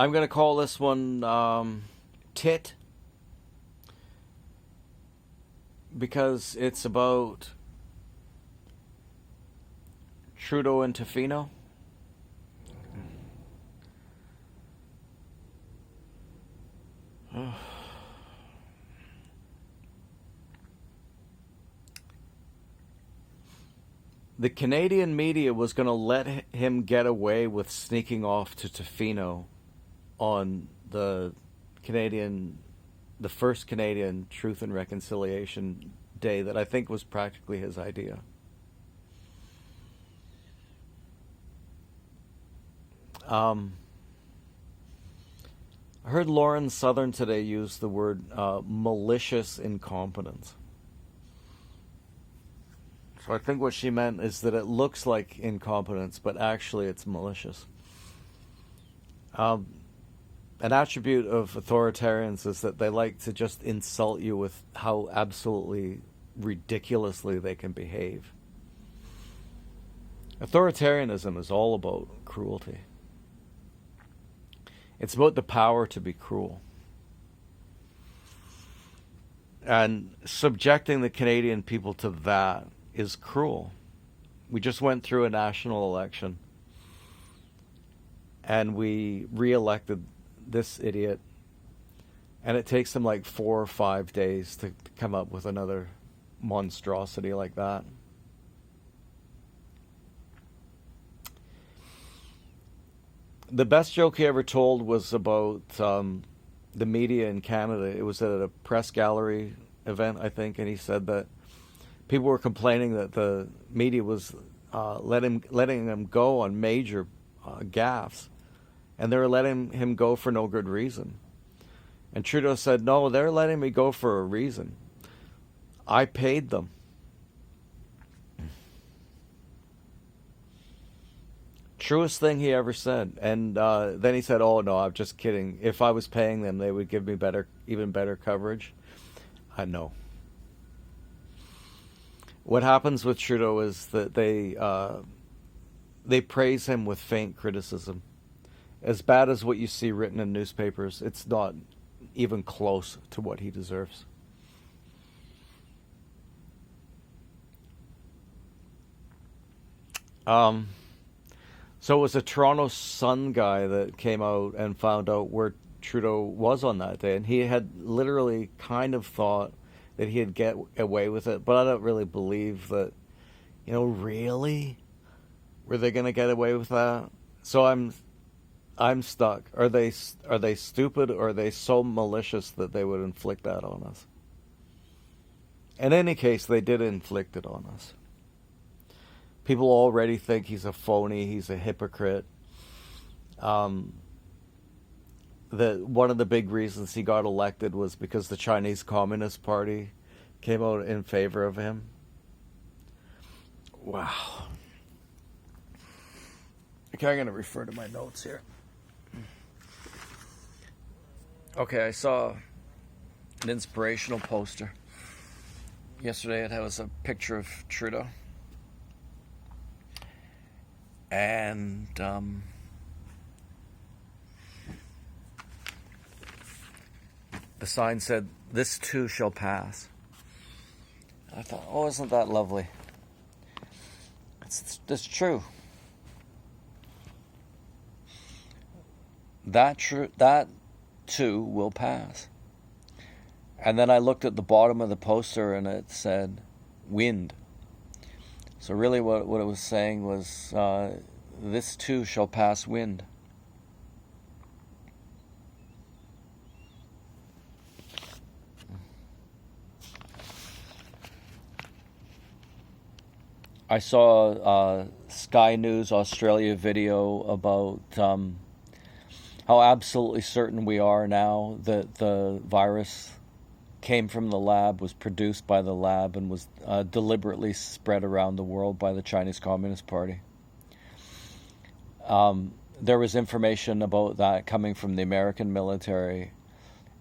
I'm going to call this one TiT, because it's about Trudeau and Tofino. The Canadian media was going to let him get away with sneaking off to Tofino on the first Canadian Truth and Reconciliation Day that I think was practically his idea. I heard Lauren Southern today use the word malicious incompetence. So I think what she meant is that it looks like incompetence, but actually it's malicious. An attribute of authoritarians is that they like to just insult you with how absolutely ridiculously they can behave. Authoritarianism is all about cruelty. It's about the power to be cruel. And subjecting the Canadian people to that is cruel. We just went through a national election and we re-elected this idiot, and it takes them like 4 or 5 days to come up with another monstrosity like that. The best joke he ever told was about the media in Canada. It was at a press gallery event, I think, and he said that people were complaining that the media was letting him go on major gaffes, and they were letting him go for no good reason. And Trudeau said, no, they're letting me go for a reason. I paid them. Truest thing he ever said. And then he said, oh, no, I'm just kidding. If I was paying them, they would give me even better coverage. I know. What happens with Trudeau is that they praise him with faint criticism. As bad as what you see written in newspapers, it's not even close to what he deserves. So it was a Toronto Sun guy that came out and found out where Trudeau was on that day, and he had literally kind of thought that he'd get away with it, but I don't really believe that. Really, were they going to get away with that? So I'm stuck. Are they stupid, or are they so malicious that they would inflict that on us? In any case, they did inflict it on us. People already think he's a phony, he's a hypocrite. That one of the big reasons he got elected was because the Chinese Communist Party came out in favor of him. Wow. Okay, I'm going to refer to my notes here. Okay, I saw an inspirational poster yesterday. It was a picture of Trudeau. And the sign said, "This too shall pass." I thought, oh, isn't that lovely? It's true. That too will pass. And then I looked at the bottom of the poster and it said, wind. So really what it was saying was, this too shall pass, wind. I saw Sky News Australia video about how absolutely certain we are now that the virus came from the lab, was produced by the lab, and was deliberately spread around the world by the Chinese Communist Party. There was information about that coming from the American military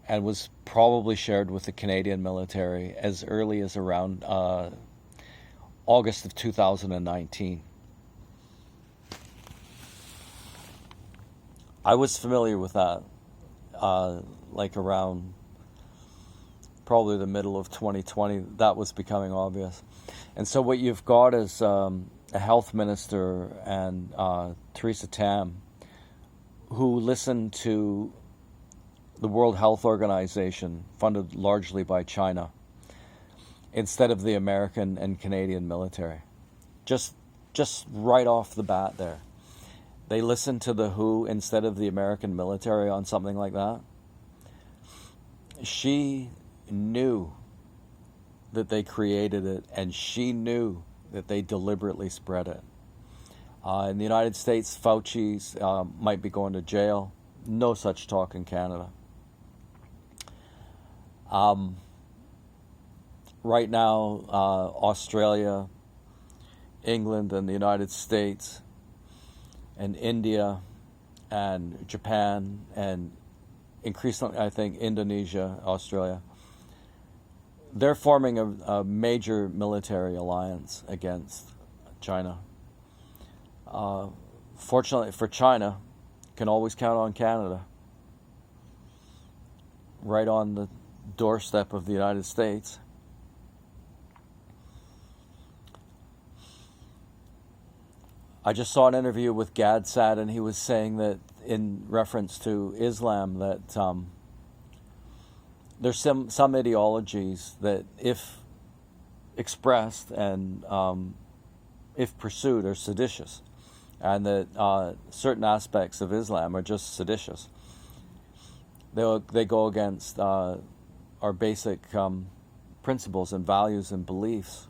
and was probably shared with the Canadian military as early as around August of 2019. I was familiar with that, like around probably the middle of 2020. That was becoming obvious. And so what you've got is a health minister and Theresa Tam, who listened to the World Health Organization, funded largely by China, instead of the American and Canadian military. Just right off the bat there. They listened to the WHO instead of the American military on something like that. She knew that they created it, and she knew that they deliberately spread it. In the United States, Fauci's might be going to jail. No such talk in Canada. Right now, Australia, England, and the United States, and India, and Japan, and increasingly, I think, Indonesia, Australia, they're forming a major military alliance against China. Fortunately for China, can always count on Canada. Right on the doorstep of the United States. I just saw an interview with Gadsad, and he was saying that in reference to Islam that there's some ideologies that, if expressed and if pursued, are seditious, and that certain aspects of Islam are just seditious. They go against our basic principles and values and beliefs.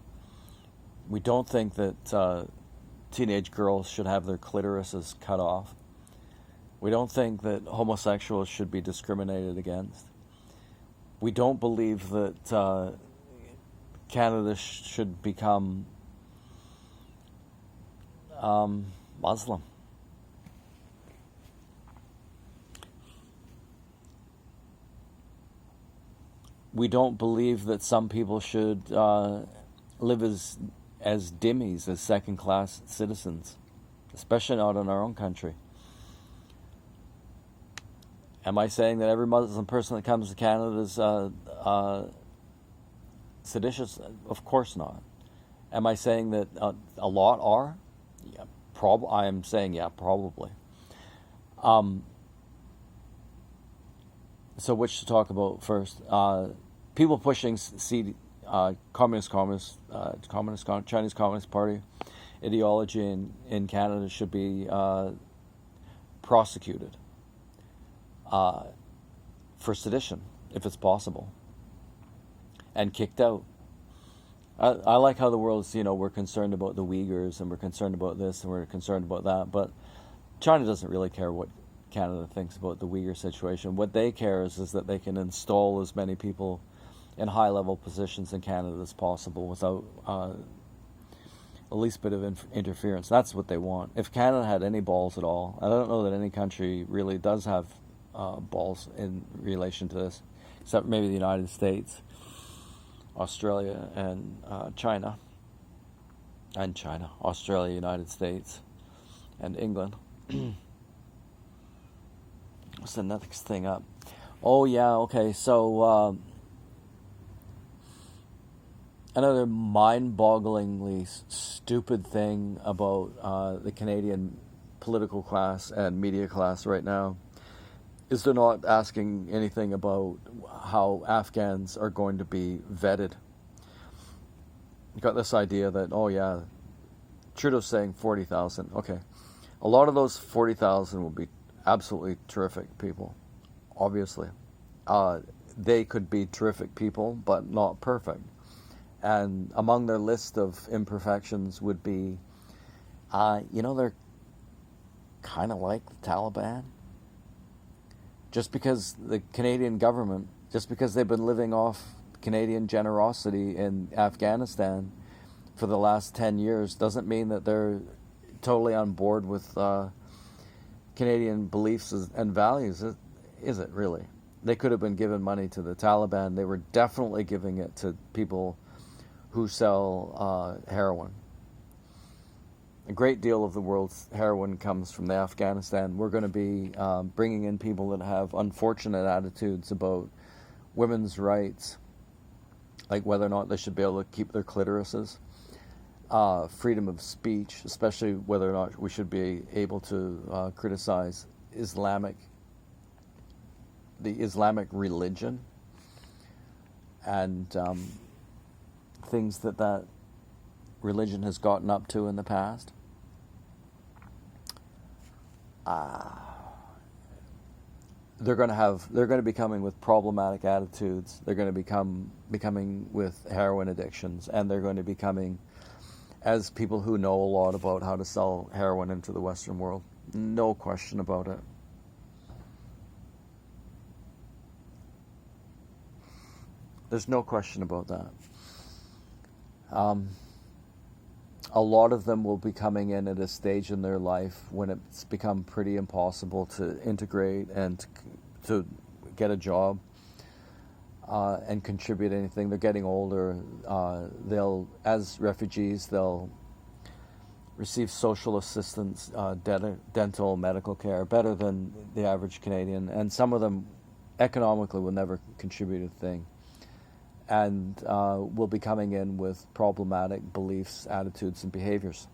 We don't think that teenage girls should have their clitorises cut off. We don't think that homosexuals should be discriminated against. We don't believe that Canada should become Muslim. We don't believe that some people should live as dhimmis, as second-class citizens, especially not in our own country. Am I saying that every Muslim person that comes to Canada is seditious? Of course not. Am I saying that a lot are? Yeah, I am saying, yeah, probably. So which to talk about first? People pushing Chinese Communist Party ideology in Canada should be prosecuted for sedition, if it's possible, and kicked out. I like how the world's, we're concerned about the Uyghurs, and we're concerned about this, and we're concerned about that, but China doesn't really care what Canada thinks about the Uyghur situation. What they care is that they can install as many people in high-level positions in Canada as possible without the least bit of interference. That's what they want. If Canada had any balls at all, I don't know that any country really does have balls in relation to this, except maybe the United States, Australia, and China. Australia, United States, and England. What's the next thing up? Oh, yeah, okay, so another mind-bogglingly stupid thing about the Canadian political class and media class right now is they're not asking anything about how Afghans are going to be vetted. You got this idea that, oh yeah, Trudeau's saying 40,000. Okay. A lot of those 40,000 will be absolutely terrific people, obviously. They could be terrific people, but not perfect. And among their list of imperfections would be, they're kind of like the Taliban. Just because the Canadian government, just because they've been living off Canadian generosity in Afghanistan for the last 10 years, doesn't mean that they're totally on board with Canadian beliefs and values, is it really? They could have been given money to the Taliban. They were definitely giving it to people who sell heroin. a great deal of the world's heroin comes from Afghanistan. We're going to be bringing in people that have unfortunate attitudes about women's rights, like whether or not they should be able to keep their clitorises, freedom of speech, especially whether or not we should be able to criticize the Islamic religion, and things that religion has gotten up to in the past. They're going to be coming with problematic attitudes. They're going to be coming with heroin addictions, and they're going to be coming as people who know a lot about how to sell heroin into the Western world. No question about it. There's no question about that. A lot of them will be coming in at a stage in their life when it's become pretty impossible to integrate and to get a job and contribute anything. They're getting older. As refugees, they'll receive social assistance, dental, medical care, better than the average Canadian. And some of them economically will never contribute a thing, and will be coming in with problematic beliefs, attitudes, and behaviors.